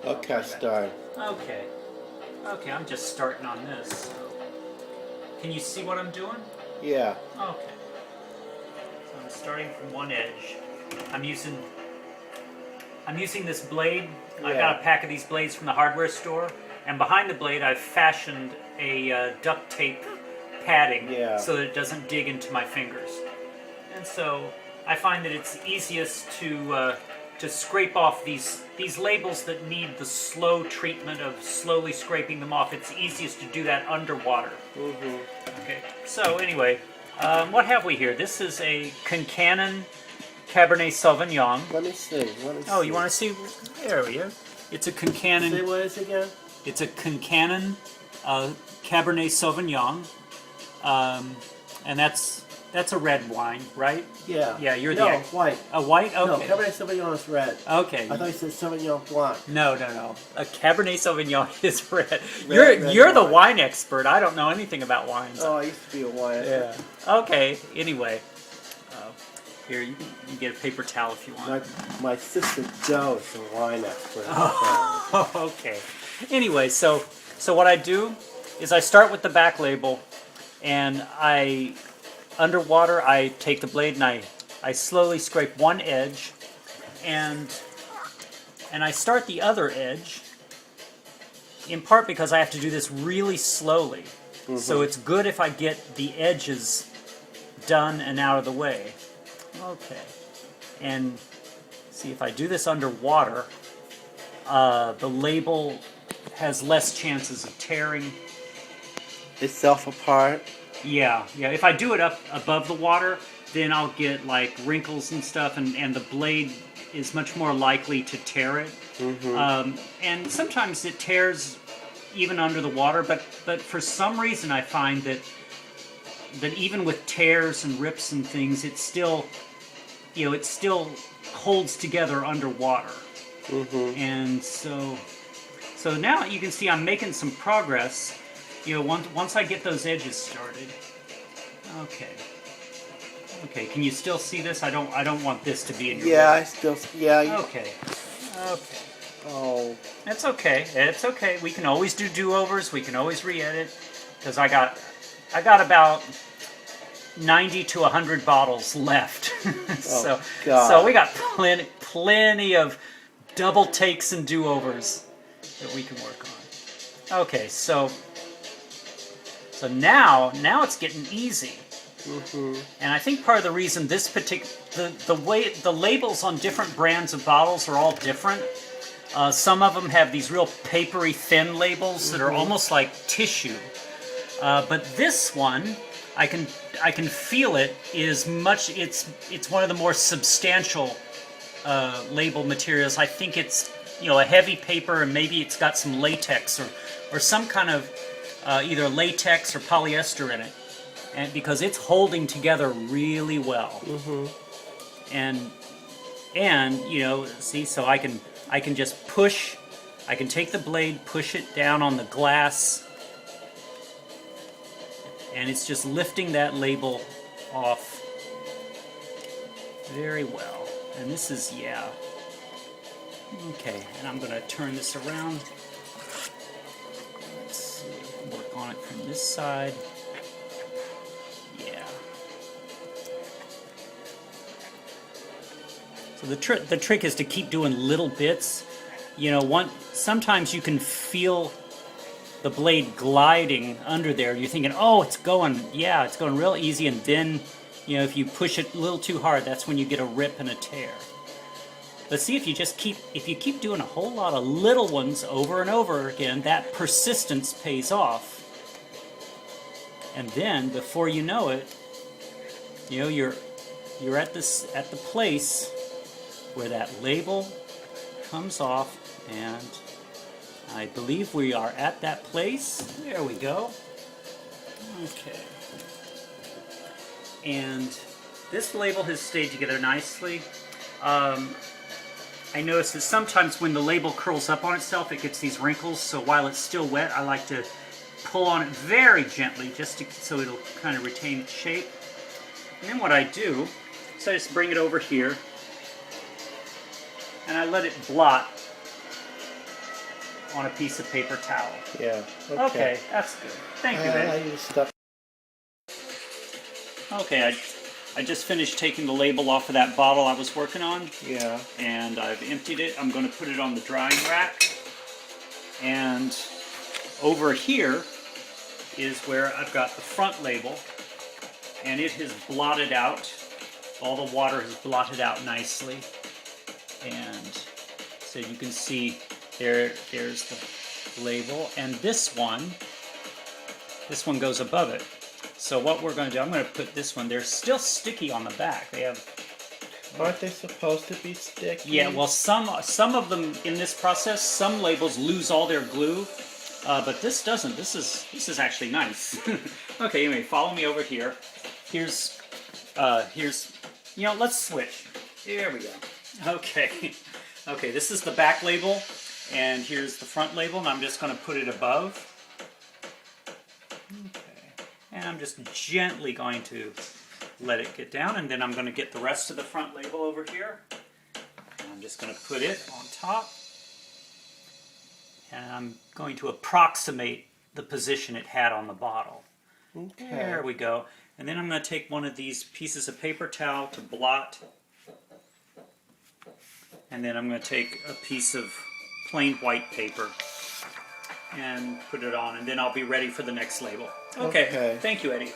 Okay, start. Okay. Okay, I'm just starting on this. So. Can you see what I'm doing? Yeah. Okay. So I'm starting from one edge. I'm using this blade. I got a pack of these blades from the hardware store, and behind the blade I've fashioned a duct tape padding so that it doesn't dig into my fingers. And so I find that it's easiest to scrape off these labels that need the slow treatment of slowly scraping them off. It's easiest to do that underwater. Okay. So anyway, what have we here? This is a Carcannon Cabernet Sauvignon. Let me see. Oh, you want to see? There we go. It's a Carcannon. Say what is it again? It's a Carcannon Cabernet Sauvignon, and that's a red wine, right? Yeah. Yeah, you're no, the white. A white? Okay. No, Cabernet Sauvignon is red. Okay. I thought you said Sauvignon Blanc. No. A Cabernet Sauvignon is red. Red you're the wine. wine expert. I don't know anything about wines. Oh, I used to be a wine. Yeah. Okay. Anyway, here you can get a paper towel if you want. My sister Jo is a wine expert. Oh, okay. Anyway, so what I do is I start with the back label, and underwater I take the blade and I slowly scrape one edge, and I start the other edge, in part because I have to do this really slowly. So it's good if I get the edges done and out of the way. Okay. And see, if I do this underwater, the label has less chances of tearing itself apart. Yeah. If I do it up above the water, then I'll get like wrinkles and stuff, and the blade is much more likely to tear it. And sometimes it tears even under the water, but for some reason I find that even with tears and rips and things, it still holds together underwater. And so now you can see I'm making some progress. Once I get those edges started. Okay. Can you still see this? I don't want this to be in your way. I still. Yeah. Okay. Oh. It's okay. It's okay. We can always do do-overs. We can always re-edit. Because I got about 90 to 100 bottles left. So we got plenty of double takes and do-overs that we can work on. Okay, so now it's getting easy. And I think part of the reason this the way the labels on different brands of bottles are all different. Some of them have these real papery thin labels that are almost like tissue. But this one, I can feel it is much. It's one of the more substantial label materials. I think it's a heavy paper, and maybe it's got some latex or some kind of either latex or polyester in it, and because it's holding together really well. And see, so I can just push. I can take the blade, push it down on the glass. And it's just lifting that label off very well. And this is, Okay, and I'm going to turn this around. Let's see, work on it from this side. Yeah. So the trick is to keep doing little bits. Sometimes you can feel the blade gliding under there. You're thinking, oh, it's going real easy, and then, if you push it a little too hard, that's when you get a rip and a tear. But see, if you keep doing a whole lot of little ones over and over again, that persistence pays off. And then, before you know it, you're at the place where that label comes off, and I believe we are at that place. There we go. Okay. And this label has stayed together nicely. I notice that sometimes when the label curls up on itself, it gets these wrinkles. So while it's still wet, I like to pull on it very gently so it'll kind of retain its shape. And then what I do is I just bring it over here and I let it blot on a piece of paper towel. Yeah. Okay, that's good. Thank you, I Eddie. use stuff. Okay, I just finished taking the label off of that bottle I was working on, Yeah. and I've emptied it. I'm going to put it on the drying rack. And over here is where I've got the front label, and it has blotted out. All the water has blotted out nicely. And so you can see there's the label, and this one goes above it. So what we're going to do, I'm going to put this one, they're still sticky on the back. They have, Aren't they supposed to be sticky? yeah, well some of them in this process, some labels lose all their glue, but this doesn't. This is actually nice. Okay, anyway, follow me over here. Here's, let's switch. Here we go. Okay. Okay, this is the back label, and here's the front label, and I'm just going to put it above. Okay. And I'm just gently going to let it get down, and then I'm going to get the rest of the front label over here. And I'm just going to put it on top. And I'm going to approximate the position it had on the bottle. Okay. There we go. And then I'm going to take one of these pieces of paper towel to blot. And then I'm going to take a piece of plain white paper and put it on, and then I'll be ready for the next label. Okay. Thank you, Eddie.